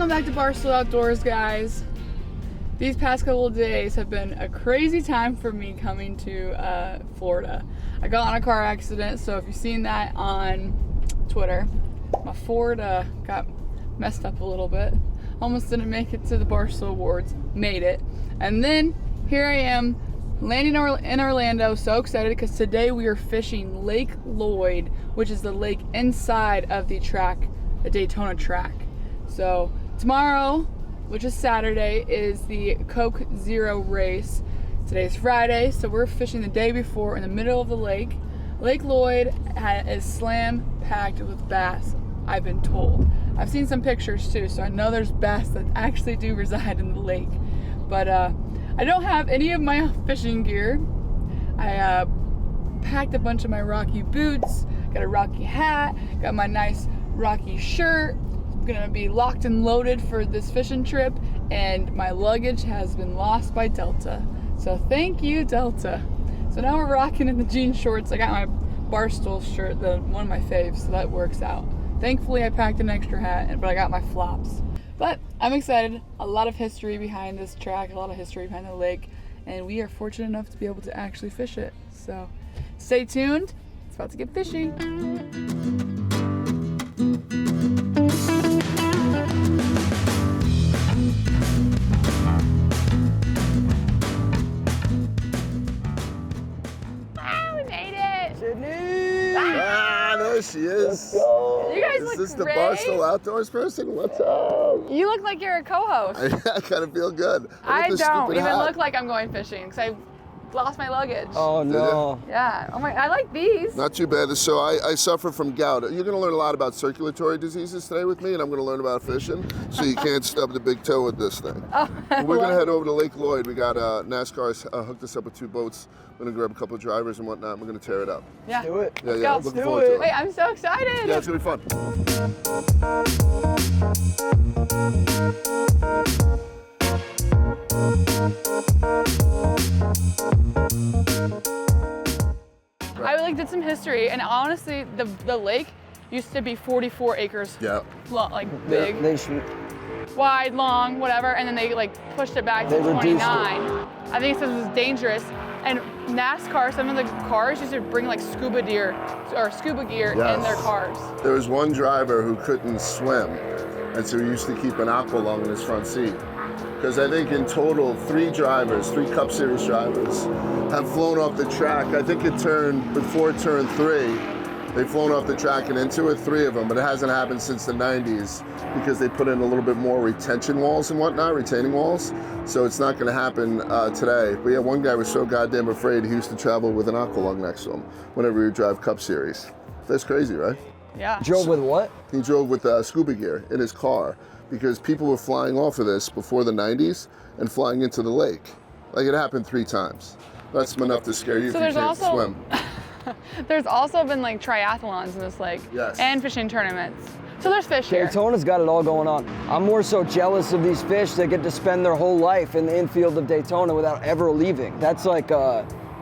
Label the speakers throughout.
Speaker 1: Welcome back to Barstool Outdoors, guys. These past couple of days have been a crazy time for me coming to Florida. I got in a car accident, so if you've seen that on Twitter, my Ford got messed up a little bit. Almost didn't make it to the Barstool Awards. Made it. And then here I am landing in Orlando, so excited because today we are fishing Lake Lloyd, which is the lake inside of the track, the Daytona track. So tomorrow, which is Saturday, is the Coke Zero race. Today's Friday, so we're fishing the day before in the middle of the lake. Lake Lloyd is slam packed with bass, I've been told. I've seen some pictures too, so I know there's bass that actually do reside in the lake. But I don't have any of my fishing gear. I packed a bunch of my Rocky boots, got a Rocky hat, got my nice Rocky shirt. I'm gonna be locked and loaded for this fishing trip, and my luggage has been lost by Delta. So thank you, Delta. So now we're rocking in the jean shorts. I got my Barstool shirt, one of my faves, so that works out. Thankfully I packed an extra hat, but I got my flops. But I'm excited. A lot of history behind this track, a lot of history behind the lake, and we are fortunate enough to be able to actually fish it. So stay tuned. It's about to get fishy.
Speaker 2: We made it!
Speaker 3: Sydnie!
Speaker 2: Ah!
Speaker 3: There she is.
Speaker 2: Let's go. You guys
Speaker 3: Is
Speaker 2: look
Speaker 3: this the
Speaker 2: great.
Speaker 3: Barstool Outdoors person? What's up?
Speaker 2: You look like you're a co-host.
Speaker 3: I kind of feel good.
Speaker 2: I don't even
Speaker 3: hat.
Speaker 2: look like I'm going fishing because I lost my luggage.
Speaker 4: Oh no.
Speaker 2: Yeah. Oh my! I like these.
Speaker 3: Not too bad. So I suffer from gout. You're going to learn a lot about circulatory diseases today with me, and I'm going to learn about fishing. So you can't stub the big toe with this thing.
Speaker 2: Oh,
Speaker 3: We're going to head over to Lake Lloyd. We got NASCAR's hooked us up with 2 boats. We're going to grab a couple of drivers and whatnot. And we're going to tear it up.
Speaker 2: Yeah.
Speaker 4: Do it.
Speaker 3: Yeah,
Speaker 2: Let's
Speaker 3: yeah.
Speaker 2: go.
Speaker 3: Looking
Speaker 4: do
Speaker 3: forward
Speaker 4: it.
Speaker 3: to it.
Speaker 2: Wait, I'm so excited.
Speaker 3: Yeah, it's going to be fun.
Speaker 2: I did some history, and honestly, the lake used to be 44 acres.
Speaker 3: Yeah.
Speaker 2: Like big,
Speaker 4: They shoot.
Speaker 2: wide, long, whatever, and then they pushed it back to
Speaker 4: They reduced
Speaker 2: 29.
Speaker 4: it.
Speaker 2: I think it says it was dangerous. And NASCAR, some of the cars used to bring scuba gear in their cars.
Speaker 3: There was one driver who couldn't swim, and so he used to keep an aqua lung in his front seat. Because I think in total, 3 Cup Series drivers, have flown off the track. I think before turn 3, they've flown off the track and into it, 3 of them, but it hasn't happened since the 90s because they put in a little bit more retention walls and whatnot, retaining walls. So it's not gonna happen today. But yeah, one guy was so goddamn afraid he used to travel with an aqua lung next to him whenever he would drive Cup Series. That's crazy, right?
Speaker 2: Yeah.
Speaker 4: Drove with what?
Speaker 3: He drove with scuba gear in his car because people were flying off of this before the 90s and flying into the lake. Like it happened 3 times. That's enough to scare you if you can't swim.
Speaker 2: There's also been triathlons in this lake.
Speaker 3: Yes.
Speaker 2: And fishing tournaments. So there's fish here.
Speaker 4: Daytona's got it all going on. I'm more so jealous of these fish that get to spend their whole life in the infield of Daytona without ever leaving. That's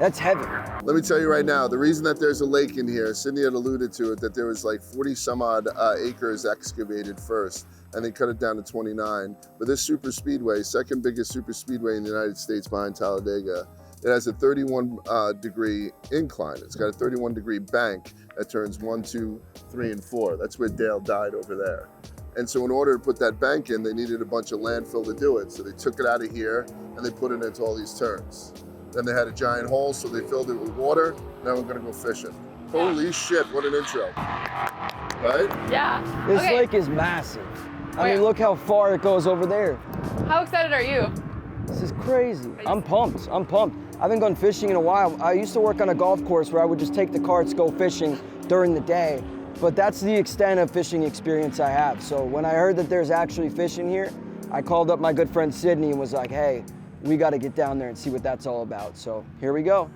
Speaker 4: that's heaven.
Speaker 3: Let me tell you right now, the reason that there's a lake in here, Sydnie had alluded to it, that there was 40 some odd acres excavated first, and they cut it down to 29. But this super speedway, second biggest super speedway in the United States behind Talladega, it has a 31 degree incline. It's got a 31 degree bank that turns 1, 2, 3, and 4. That's where Dale died over there. And so in order to put that bank in, they needed a bunch of landfill to do it. So they took it out of here and they put it into all these turns. Then they had a giant hole, so they filled it with water. Now we're gonna go fishing. Holy shit, what an intro. Right?
Speaker 2: Yeah.
Speaker 4: This
Speaker 2: Okay.
Speaker 4: lake is massive. I
Speaker 2: Wait.
Speaker 4: mean, look how far it goes over there.
Speaker 2: How excited are you?
Speaker 4: This is crazy. I'm pumped. I'm pumped. I haven't gone fishing in a while. I used to work on a golf course where I would just take the carts, go fishing during the day. But that's the extent of fishing experience I have. So when I heard that there's actually fishing here, I called up my good friend Sydnie and was like, hey, we got to get down there and see what that's all about. So here we go.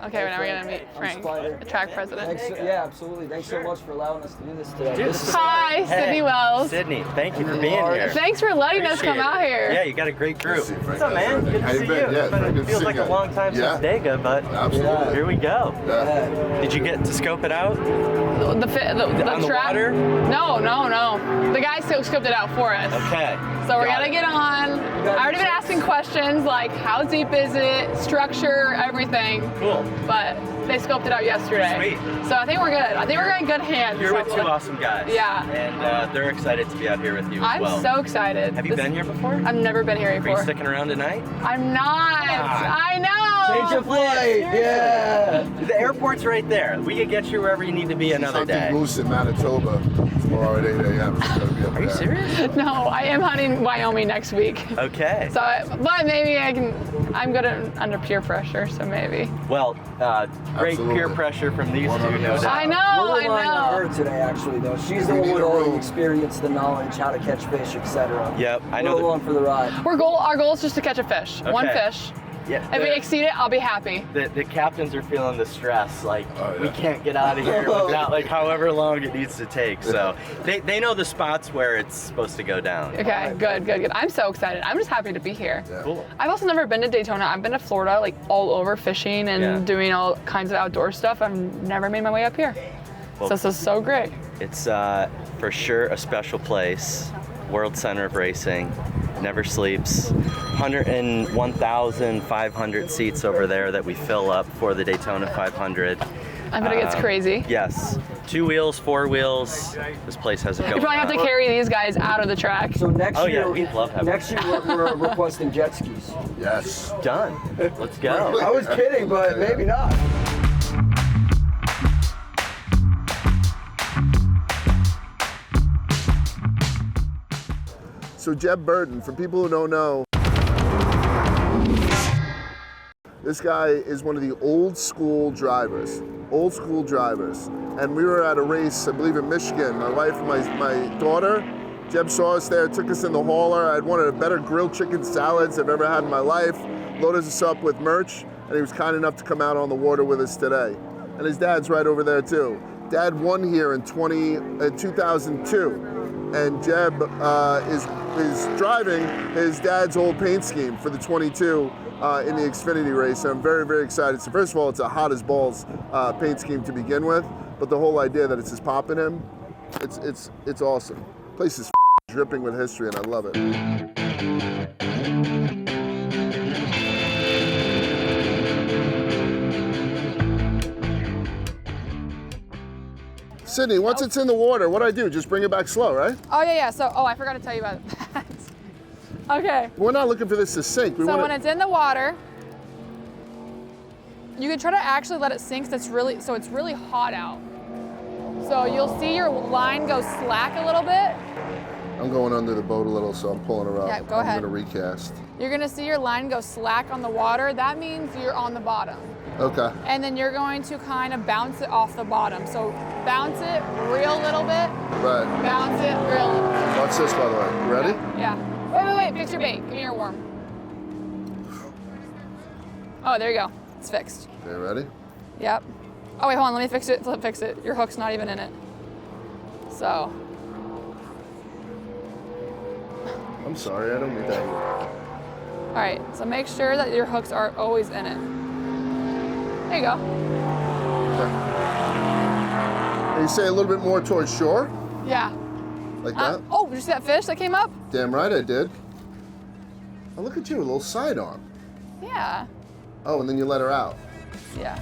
Speaker 2: Okay, now we're gonna meet Frank, the track president.
Speaker 4: Yeah, absolutely. Thanks so much for allowing us to do this today.
Speaker 2: Hi, Sydnie Wells.
Speaker 5: Sydnie, thank you for being here.
Speaker 2: Thanks for letting us come out here.
Speaker 5: Yeah, you got a great group. What's up, man? Good to see you.
Speaker 3: Yeah,
Speaker 5: It feels like a long time since Dega, but
Speaker 3: Absolutely.
Speaker 5: here we go.
Speaker 3: Yeah.
Speaker 5: Did you get to scope it out?
Speaker 2: The
Speaker 5: On the
Speaker 2: track?
Speaker 5: water?
Speaker 2: No. The guy still scoped it out for us.
Speaker 5: Okay.
Speaker 2: So we're
Speaker 5: Got
Speaker 2: gonna
Speaker 5: it.
Speaker 2: get on. I already been asking questions like how deep is it, structure, everything.
Speaker 5: Cool.
Speaker 2: But they scoped it out yesterday.
Speaker 5: Sweet.
Speaker 2: So I think we're good. I think we're in good hands.
Speaker 5: You're with two awesome guys.
Speaker 2: Yeah.
Speaker 5: And they're excited to be out here with you as
Speaker 2: I'm
Speaker 5: well.
Speaker 2: so excited.
Speaker 5: Have you been here before?
Speaker 2: I've never been here
Speaker 5: Are you
Speaker 2: before.
Speaker 5: sticking around tonight?
Speaker 2: I'm not. I know.
Speaker 4: Change your flight. Yeah.
Speaker 5: The airport's right there. We can get you wherever you need to be another
Speaker 3: Something
Speaker 5: day.
Speaker 3: loose in Manitoba tomorrow at 8 a.m. So gotta be up
Speaker 5: Are you
Speaker 3: there.
Speaker 5: serious?
Speaker 2: No, I am hunting Wyoming next week.
Speaker 5: Okay.
Speaker 2: So, but maybe I can. I'm good under peer pressure, so maybe.
Speaker 5: Well, great
Speaker 3: Absolutely.
Speaker 5: peer pressure from these two, no
Speaker 3: 100%.
Speaker 5: doubt.
Speaker 2: I know.
Speaker 4: We're relying on her today, actually, though. She's the one with all the experience, the knowledge, how to catch fish, etc.
Speaker 5: Yep, I know
Speaker 4: We're
Speaker 5: that-
Speaker 4: along for the ride.
Speaker 2: Our goal is just to catch a fish. One
Speaker 5: Okay.
Speaker 2: fish.
Speaker 5: Yeah,
Speaker 2: If we exceed it, I'll be happy.
Speaker 5: the captains are feeling the stress, like
Speaker 3: Oh, yeah.
Speaker 5: we can't get out of here without like however long it needs to take. So they know the spots where it's supposed to go down.
Speaker 2: Okay, good. I'm so excited. I'm just happy to be here.
Speaker 3: Yeah.
Speaker 5: Cool.
Speaker 2: I've also never been to Daytona. I've been to Florida, like all over fishing and
Speaker 5: Yeah.
Speaker 2: doing all kinds of outdoor stuff. I've never made my way up here.
Speaker 5: Well-
Speaker 2: So this is so great.
Speaker 5: It's for sure a special place. World Center of Racing, never sleeps. 101,500 seats over there that we fill up for the Daytona 500.
Speaker 2: I bet it gets crazy.
Speaker 5: Yes, 2 wheels, 4 wheels. This place has a go.
Speaker 2: You probably have to carry these guys out of the track.
Speaker 4: So next
Speaker 5: Oh,
Speaker 4: year,
Speaker 5: yeah, we'd love having
Speaker 4: next year we're requesting jet skis.
Speaker 3: Yes.
Speaker 5: Done. Let's go.
Speaker 4: I was kidding, but maybe not.
Speaker 3: So Jeb Burton, for people who don't know, this guy is one of the old school drivers. And we were at a race, I believe in Michigan. My wife and my daughter, Jeb saw us there, took us in the hauler. I had one of the better grilled chicken salads I've ever had in my life. Loaded us up with merch, and he was kind enough to come out on the water with us today. And his dad's right over there too. Dad won here in 2002. And Jeb is driving his dad's old paint scheme for the 22 in the Xfinity race. And I'm very, very excited. So first of all, it's a hot as balls paint scheme to begin with, but the whole idea that it's just popping him, it's awesome. Place is dripping with history, and I love it. Sydnie, once it's in the water, what do I do? Just bring it back slow, right?
Speaker 2: Oh yeah. So I forgot to tell you about that. Okay.
Speaker 3: We're not looking for this to sink.
Speaker 2: So when it's in the water, you can try to actually let it sink. So it's really hot out. So you'll see your line go slack a little bit.
Speaker 3: I'm going under the boat a little, so I'm pulling her up.
Speaker 2: Yeah, go ahead.
Speaker 3: I'm gonna recast.
Speaker 2: You're gonna see your line go slack on the water. That means you're on the bottom.
Speaker 3: Okay.
Speaker 2: And then you're going to kind of bounce it off the bottom. So bounce it real little bit,
Speaker 3: Right.
Speaker 2: bounce it real little bit.
Speaker 3: Watch this, by the way. You ready?
Speaker 2: Yeah. Wait, fix your bait. Give me your worm. Oh, there you go. It's fixed.
Speaker 3: Okay, ready?
Speaker 2: Yep. Oh wait, hold on, let me fix it. Fix it. Your hook's not even in it. So.
Speaker 3: I'm sorry, I don't need that.
Speaker 2: All right, so make sure that your hooks are always in it. There you go.
Speaker 3: And you say a little bit more towards shore,
Speaker 2: Yeah.
Speaker 3: like that?
Speaker 2: Oh, did you see that fish that came up?
Speaker 3: Damn right I did. Oh, look at you, a little sidearm.
Speaker 2: Yeah.
Speaker 3: Oh, and then you let her out.
Speaker 2: Yeah.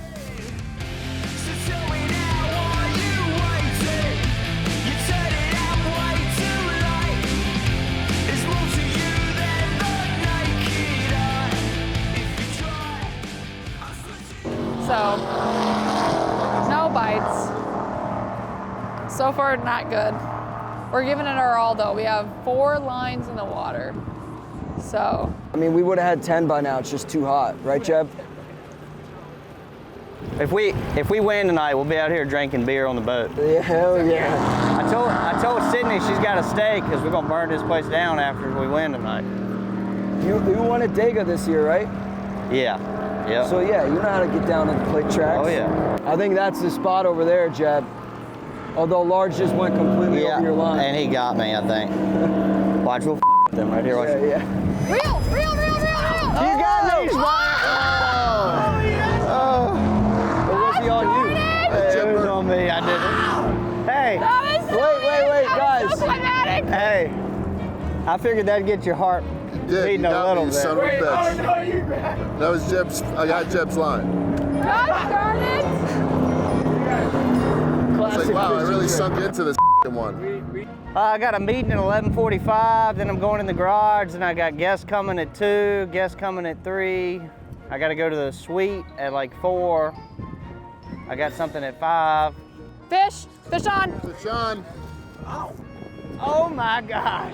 Speaker 2: So, no bites. So far, not good. We're giving it our all though. We have 4 lines in the water. So,
Speaker 4: I mean, we would have had 10 by now. It's just too hot, right, Jeb?
Speaker 6: If we win tonight, we'll be out here drinking beer on the boat.
Speaker 4: Yeah, hell yeah.
Speaker 6: I told Sydnie she's got to stay because we're gonna burn this place down after we win tonight.
Speaker 4: You won at Dega this year, right?
Speaker 6: Yeah. Yeah.
Speaker 4: So yeah, you know how to get down on the plate tracks.
Speaker 6: Oh yeah.
Speaker 4: I think that's the spot over there, Jeb. Although Large just went completely over your line.
Speaker 6: And he got me, I think. Watch, we'll them right here. Watch.
Speaker 4: Yeah.
Speaker 2: Real.
Speaker 4: You got me! Or was he on you?
Speaker 6: It was on me. I did it. Hey.
Speaker 4: Wait, guys.
Speaker 2: So fanatic.
Speaker 6: Hey. I figured that'd get your heart beating a little
Speaker 3: you
Speaker 6: bit.
Speaker 3: son of a bitch. That was Jeb's, I got Jeb's line.
Speaker 2: Gosh darn it.
Speaker 3: It's like, wow, I really sunk into this one.
Speaker 6: I got a meeting at 11:45, then I'm going in the garage, and I got guests coming at 2, guests coming at 3. I got to go to the suite at like 4. I got something at 5.
Speaker 2: Fish on.
Speaker 3: Fish on.
Speaker 6: Oh my gosh.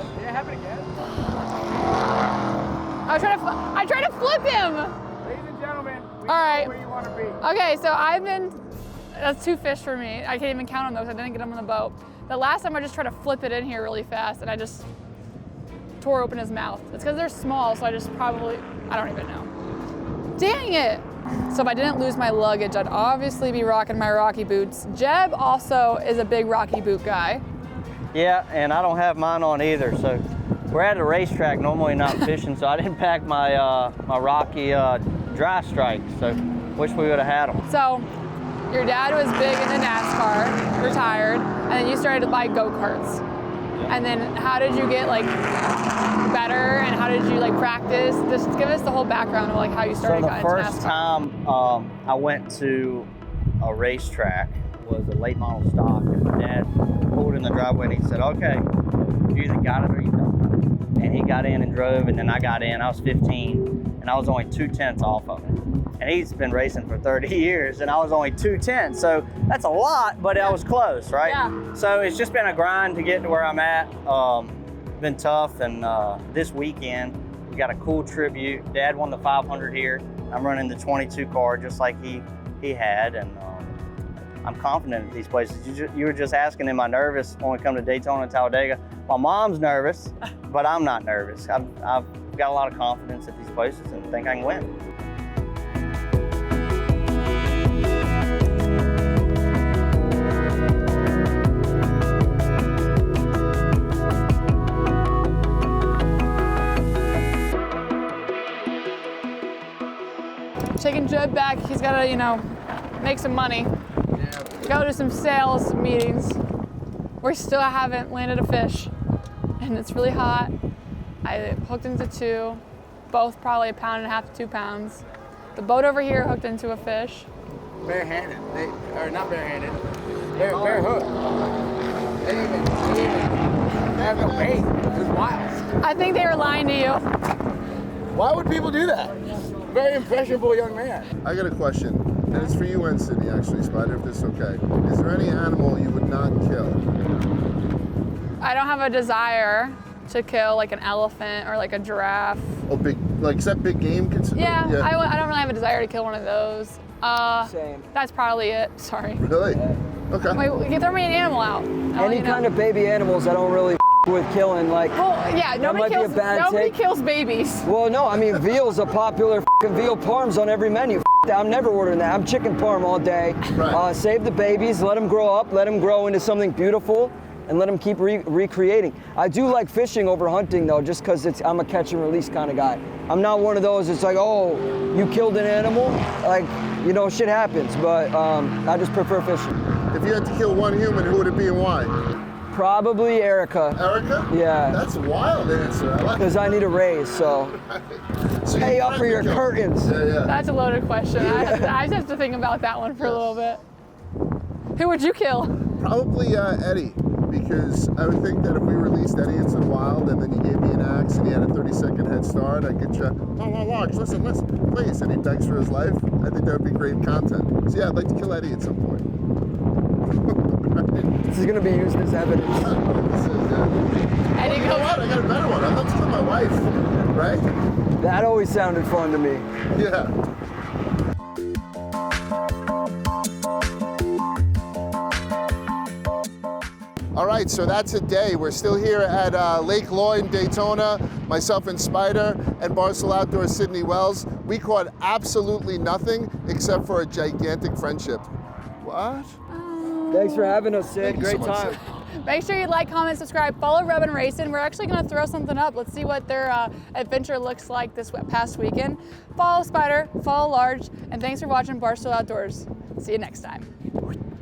Speaker 2: I tried to flip him.
Speaker 7: Ladies and gentlemen, we
Speaker 2: All right.
Speaker 7: know where you want to be.
Speaker 2: Okay, so that's 2 fish for me. I can't even count on those. I didn't get them on the boat. The last time I just tried to flip it in here really fast and I just tore open his mouth. It's because they're small, so I don't even know. Dang it! So if I didn't lose my luggage, I'd obviously be rocking my Rocky boots. Jeb also is a big Rocky boot guy.
Speaker 6: Yeah, and I don't have mine on either, so we're at a racetrack, normally not fishing, so I didn't pack my my Rocky dry strikes, so wish we would have had them.
Speaker 2: So your dad was big into NASCAR, retired, and then you started to buy go-karts. And then how did you get like better and how did you like practice? Just give us the whole background of like how you started
Speaker 6: So
Speaker 2: getting
Speaker 6: the
Speaker 2: into
Speaker 6: first
Speaker 2: NASCAR.
Speaker 6: time I went to a racetrack was a late model stock, and Dad pulled in the driveway and he said, okay, you either got it or you don't. And he got in and drove, and then I got in. I was 15 and I was only 2/10 off of it. And he's been racing for 30 years and I was only 2/10. So that's a lot, but I was close, right?
Speaker 2: Yeah.
Speaker 6: So it's just been a grind to get to where I'm at. Been tough, and this weekend we got a cool tribute. Dad won the 500 here. I'm running the 22 car just like he had, and I'm confident at these places. You were just asking, am I nervous when we come to Daytona and Talladega? My mom's nervous, but I'm not nervous. I've got a lot of confidence at these places and think I can win.
Speaker 2: Taking Jeb back, he's gotta, make some money. Go to some sales meetings. We still haven't landed a fish. And it's really hot. I hooked into 2, both probably 1.5 to 2 pounds. The boat over here hooked into a fish.
Speaker 7: Barehanded. Not barehanded. Bare hook. They didn't even have no bait. It was wild.
Speaker 2: I think they were lying to you.
Speaker 7: Why would people do that? Very impressionable young man.
Speaker 3: I got a question, and it's for you and Sydney, actually, Spider, if this is okay. Is there any animal you would not kill?
Speaker 2: I don't have a desire to kill like an elephant or like a giraffe.
Speaker 3: Oh, big, like, is that big game considered?
Speaker 2: Yeah, I don't really have a desire to kill one of those.
Speaker 4: Same.
Speaker 2: That's probably it. Sorry.
Speaker 3: Really? Okay.
Speaker 2: Wait, you can throw me an animal out.
Speaker 4: Any kind of baby animals I don't really with killing, like.
Speaker 2: Well, yeah, nobody
Speaker 4: take.
Speaker 2: kills babies.
Speaker 4: Well, no, I mean, veal's a popular veal parm's on every menu. That. I'm never ordering that. I'm chicken parm all day.
Speaker 3: Right.
Speaker 4: Save the babies, let them grow up, let them grow into something beautiful, and let them keep recreating. I do like fishing over hunting, though, just because I'm a catch and release kind of guy. I'm not one of those, it's like, oh, you killed an animal? Like, shit happens, but I just prefer fishing.
Speaker 3: If you had to kill one human, who would it be and why?
Speaker 4: Probably Erica.
Speaker 3: Erica?
Speaker 4: Yeah.
Speaker 3: That's a wild answer. I like
Speaker 4: Because I need a raise, so.
Speaker 3: So
Speaker 4: Pay
Speaker 3: you
Speaker 4: up for your
Speaker 3: kill.
Speaker 4: curtains.
Speaker 3: Yeah.
Speaker 2: That's a loaded question. I just have to think about that one for a little bit. Who would you kill?
Speaker 3: Probably Eddie, because I would think that if we released Eddie into the wild and then you gave me an axe and he had a 30-second head start, I'd get you, watch, listen, please, and he begs for his life. I think that would be great content. So yeah, I'd like to kill Eddie at some point.
Speaker 4: This is gonna be used as evidence.
Speaker 2: Eddie
Speaker 3: You know what? I got a better one. I'd love to kill my wife, right?
Speaker 4: That always sounded fun to me.
Speaker 3: Yeah. All right, so that's a day. We're still here at Lake Lloyd, Daytona, myself and Spider, and Barstool Outdoors Sydney Wells. We caught absolutely nothing except for a gigantic friendship. What?
Speaker 4: Thanks for having us, Sid.
Speaker 3: Thank you so
Speaker 4: Great
Speaker 3: much,
Speaker 4: time.
Speaker 3: Sid.
Speaker 2: Make sure you like, comment, subscribe, follow Rubbin' Racing. We're actually going to throw something up. Let's see what their adventure looks like this past weekend. Follow Spider, follow Large, and thanks for watching Barstool Outdoors. See you next time.